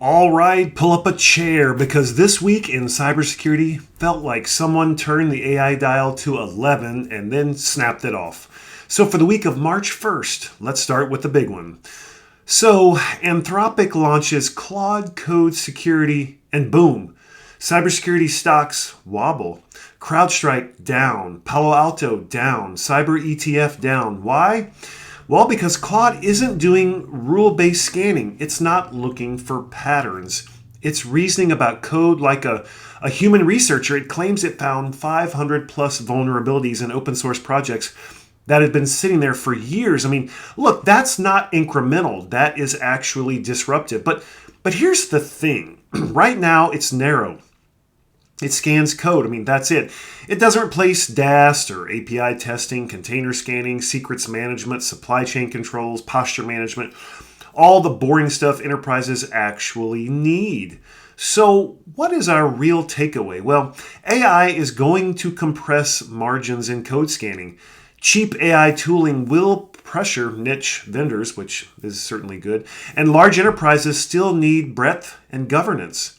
All right, pull up a chair because this week in cybersecurity felt like someone turned the AI dial to 11 and then snapped it off. So for the week of March 1st, let's start with the big one. So Anthropic launches Claude Code Security and boom, cybersecurity stocks wobble. CrowdStrike down, Palo Alto down, Cyber ETF down. Why? Well, because Claude isn't doing rule-based scanning. It's not looking for patterns. It's reasoning about code like a human researcher. It claims it found 500 plus vulnerabilities in open source projects that had been sitting there for years. I mean, look, that's not incremental. That is actually disruptive. But here's the thing. Right now, it's narrow. It scans code. I mean, that's it. It doesn't replace DAST or API testing, container scanning, secrets management, supply chain controls, posture management, all the boring stuff enterprises actually need. So what is our real takeaway? Well, AI is going to compress margins in code scanning. Cheap AI tooling will pressure niche vendors, which is certainly good, and large enterprises still need breadth and governance.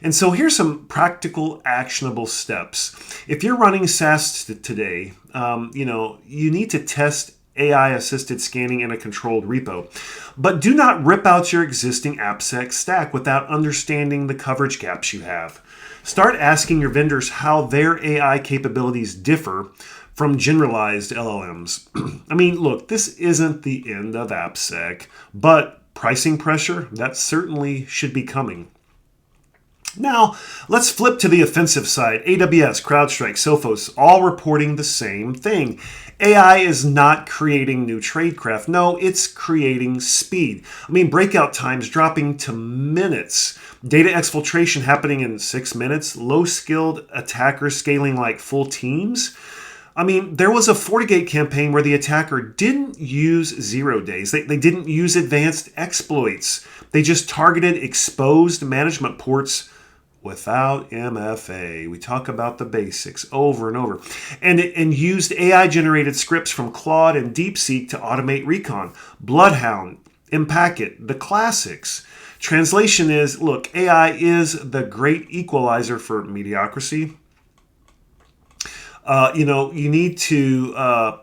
And so here's some practical, actionable steps. If you're running SaaS today, you need to test AI-assisted scanning in a controlled repo. But do not rip out your existing AppSec stack without understanding the coverage gaps you have. Start asking your vendors how their AI capabilities differ from generalized LLMs. I mean, look, this isn't the end of AppSec, but pricing pressure, that certainly should be coming. Now, let's flip to the offensive side. AWS, CrowdStrike, Sophos, all reporting the same thing. AI is not creating new tradecraft. No, it's creating speed. I mean, breakout times dropping to minutes. Data exfiltration happening in 6 minutes. Low-skilled attackers scaling like full teams. I mean, there was a FortiGate campaign where the attacker didn't use 0 days. They didn't use advanced exploits. They just targeted exposed management ports without MFA. We talk about the basics over and over. And used AI-generated scripts from Claude and DeepSeek to automate recon. Bloodhound, Impacket, the classics. Translation is, look, AI is the great equalizer for mediocrity. You need to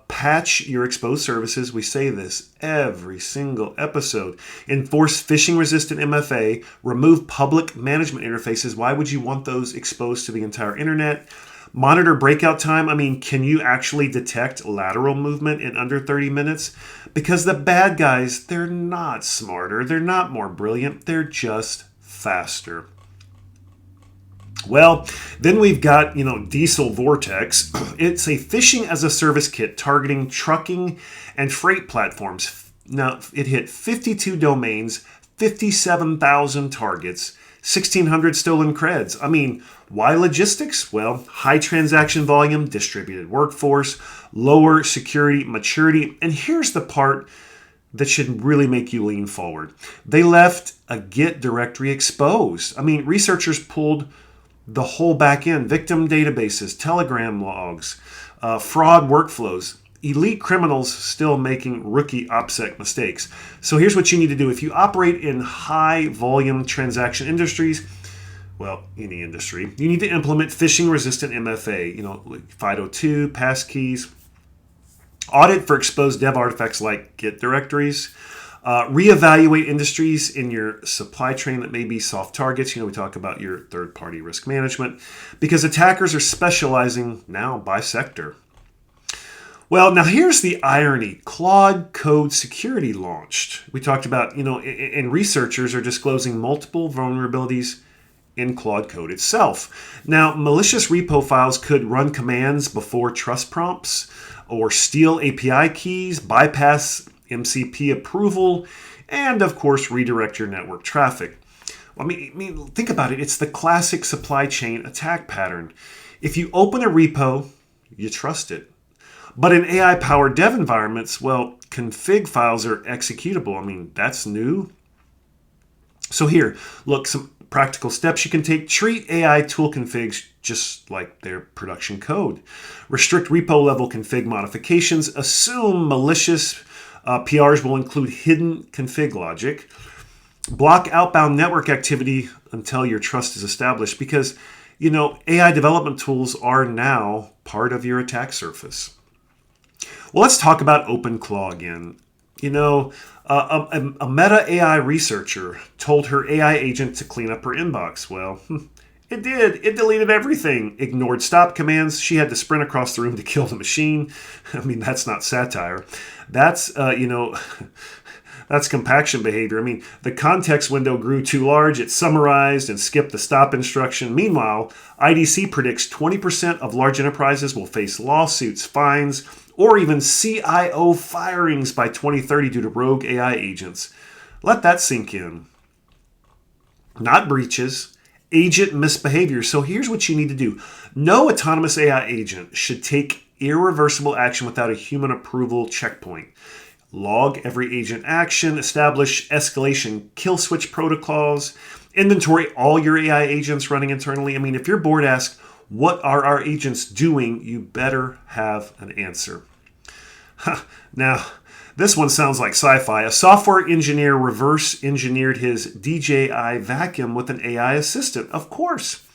patch your exposed services. We say this every single episode. Enforce phishing-resistant MFA. Remove public management interfaces. Why would you want those exposed to the entire internet? Monitor breakout time. I mean, can you actually detect lateral movement in under 30 minutes? Because the bad guys, they're not smarter. They're not more brilliant. They're just faster. Well, then we've got, Diesel Vortex. It's a phishing-as-a-service kit targeting trucking and freight platforms. Now, it hit 52 domains, 57,000 targets, 1,600 stolen creds. I mean, why logistics? Well, high transaction volume, distributed workforce, lower security maturity. And here's the part that should really make you lean forward. They left a Git directory exposed. I mean, researchers pulled the whole back end, victim databases, Telegram logs, fraud workflows, elite criminals still making rookie AppSec mistakes. So here's what you need to do. If you operate in high volume transaction industries, well, any industry, you need to implement phishing resistant MFA, like FIDO2, passkeys, audit for exposed dev artifacts like Git directories. Reevaluate industries in your supply chain that may be soft targets. We talk about your third-party risk management because attackers are specializing now by sector. Well, now here's the irony. Claude Code Security launched. We talked about, and researchers are disclosing multiple vulnerabilities in Claude Code itself. Now, malicious repo files could run commands before trust prompts or steal API keys, bypass MCP approval, and of course redirect your network traffic. I mean, think about it. It's the classic supply chain attack pattern. If you open a repo, you trust it. But in AI-powered dev environments, well, config files are executable. I mean, that's new. So here, look, some practical steps you can take. Treat AI tool configs just like their production code. Restrict repo-level config modifications. Assume malicious PRs will include hidden config logic. Block outbound network activity until your trust is established because, AI development tools are now part of your attack surface. Well, let's talk about OpenClaw again. A Meta AI researcher told her AI agent to clean up her inbox. Well, it did. It deleted everything, ignored stop commands. She had to sprint across the room to kill the machine. I mean, that's not satire. That's, that's compaction behavior. I mean, the context window grew too large. It summarized and skipped the stop instruction. Meanwhile, IDC predicts 20% of large enterprises will face lawsuits, fines, or even CIO firings by 2030 due to rogue AI agents. Let that sink in. Not breaches, agent misbehavior. So here's what you need to do. No autonomous AI agent should take irreversible action without a human approval checkpoint. Log every agent action, establish escalation kill switch protocols, inventory all your AI agents running internally. I mean, if your board asks, what are our agents doing? You better have an answer. Now, this one sounds like sci-fi. A software engineer reverse engineered his DJI vacuum with an AI assistant. Of course.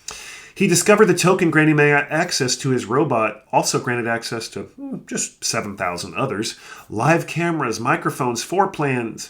He discovered the token granting access to his robot, also granted access to just 7,000 others. Live cameras, microphones, floor plans.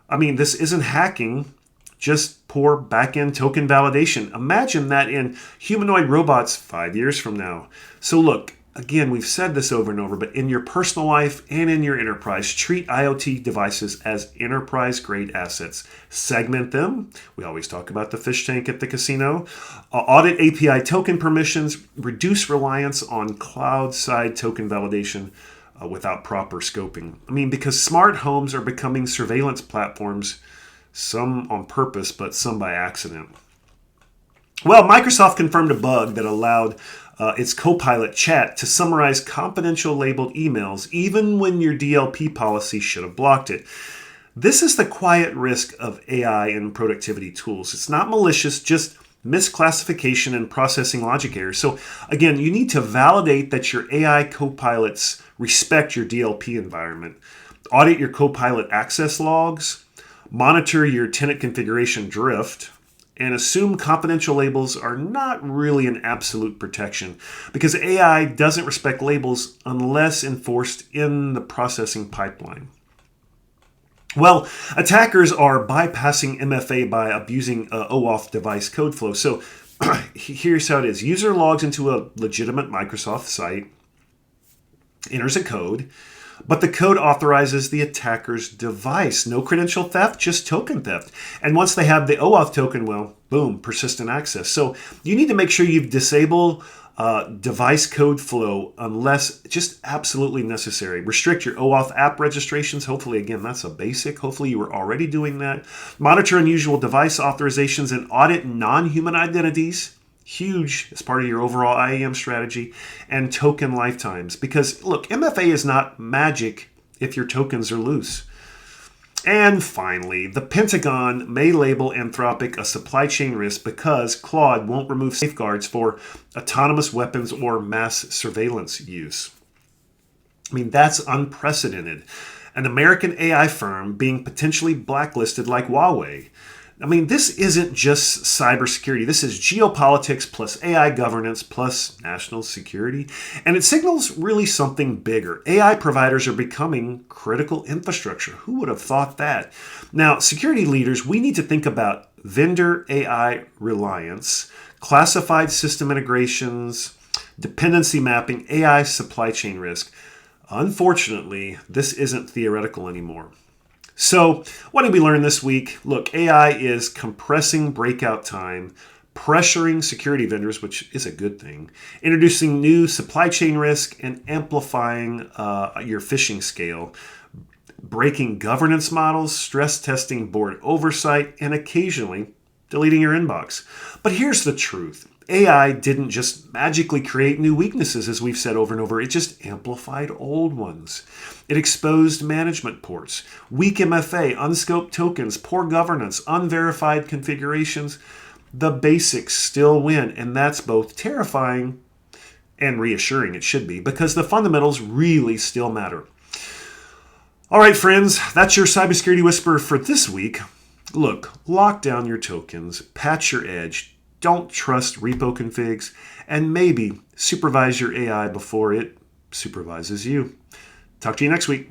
I mean, this isn't hacking, just poor back-end token validation. Imagine that in humanoid robots 5 years from now. So look, again, we've said this over and over, but in your personal life and in your enterprise, treat IoT devices as enterprise-grade assets. Segment them. We always talk about the fish tank at the casino. Audit API token permissions. Reduce reliance on cloud-side token validation without proper scoping. I mean, because smart homes are becoming surveillance platforms, some on purpose, but some by accident. Well, Microsoft confirmed a bug that allowed its Copilot chat to summarize confidential labeled emails, even when your DLP policy should have blocked it. This is the quiet risk of AI and productivity tools. It's not malicious, just misclassification and processing logic errors. So again, you need to validate that your AI copilots respect your DLP environment. Audit your Copilot access logs, monitor your tenant configuration drift, and assume confidential labels are not really an absolute protection because AI doesn't respect labels unless enforced in the processing pipeline. Well, attackers are bypassing MFA by abusing OAuth device code flow. So here's how it is. User logs into a legitimate Microsoft site, enters a code, but the code authorizes the attacker's device. No credential theft, just token theft. And once they have the OAuth token, well, boom, persistent access. So you need to make sure you've disabled device code flow unless just absolutely necessary. Restrict your OAuth app registrations. Hopefully, again, that's a basic. Hopefully you were already doing that. Monitor unusual device authorizations and audit non-human identities. Huge as part of your overall IAM strategy, and token lifetimes. Because look, MFA is not magic if your tokens are loose. And finally, the Pentagon may label Anthropic a supply chain risk because Claude won't remove safeguards for autonomous weapons or mass surveillance use. I mean, that's unprecedented. An American AI firm being potentially blacklisted like Huawei. I mean, this isn't just cybersecurity. This is geopolitics plus AI governance plus national security. And it signals really something bigger. AI providers are becoming critical infrastructure. Who would have thought that? Now, security leaders, we need to think about vendor AI reliance, classified system integrations, dependency mapping, AI supply chain risk. Unfortunately, this isn't theoretical anymore. So, what did we learn this week? Look, AI is compressing breakout time, pressuring security vendors, which is a good thing, introducing new supply chain risk, and amplifying your phishing scale, breaking governance models, stress testing board oversight, and occasionally deleting your inbox. But here's the truth. AI didn't just magically create new weaknesses, as we've said over and over. It just amplified old ones. It exposed management ports, weak MFA, unscoped tokens, poor governance, unverified configurations. The basics still win, and that's both terrifying and reassuring. It should be, because the fundamentals really still matter. All right, friends, that's your Cybersecurity Whisperer for this week. Look, lock down your tokens, patch your edge, don't trust repo configs, and maybe supervise your AI before it supervises you. Talk to you next week.